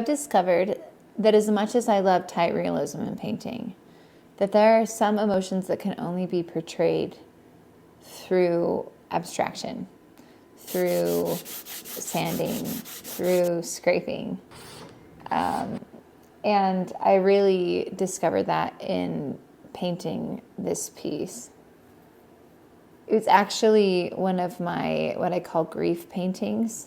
I've discovered that as much as I love tight realism in painting, that there are some emotions that can only be portrayed through abstraction, through sanding, through scraping. And I really discovered that in painting this piece. It was actually one of my, what I call grief paintings.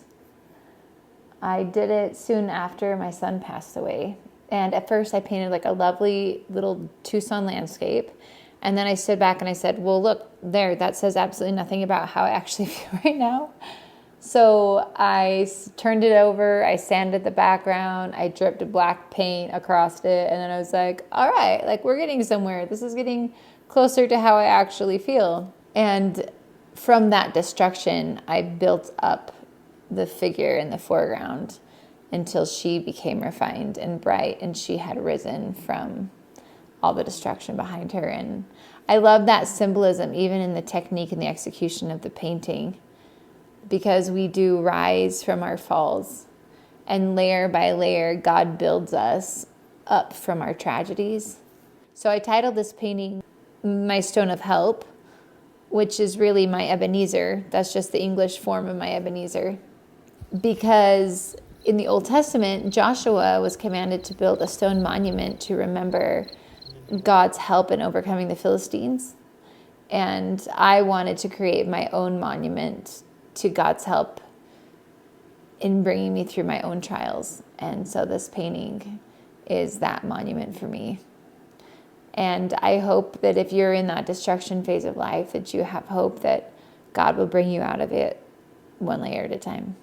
I did it soon after my son passed away. And at first I painted like a lovely little Tucson landscape. And then I stood back and I said, well, look there, that says absolutely nothing about how I actually feel right now. So I turned it over, I sanded the background, I dripped black paint across it, and then I was like, all right, like we're getting somewhere. This is getting closer to how I actually feel. And from that destruction, I built up the figure in the foreground until she became refined and bright, and she had risen from all the destruction behind her. And I love that symbolism, even in the technique and the execution of the painting, because we do rise from our falls, and layer by layer, God builds us up from our tragedies. So I titled this painting, My Stone of Help, which is really my Ebenezer. That's just the English form of my Ebenezer. Because in the Old Testament, Joshua was commanded to build a stone monument to remember God's help in overcoming the Philistines. And I wanted to create my own monument to God's help in bringing me through my own trials. And so this painting is that monument for me. And I hope that if you're in that destruction phase of life, that you have hope that God will bring you out of it one layer at a time.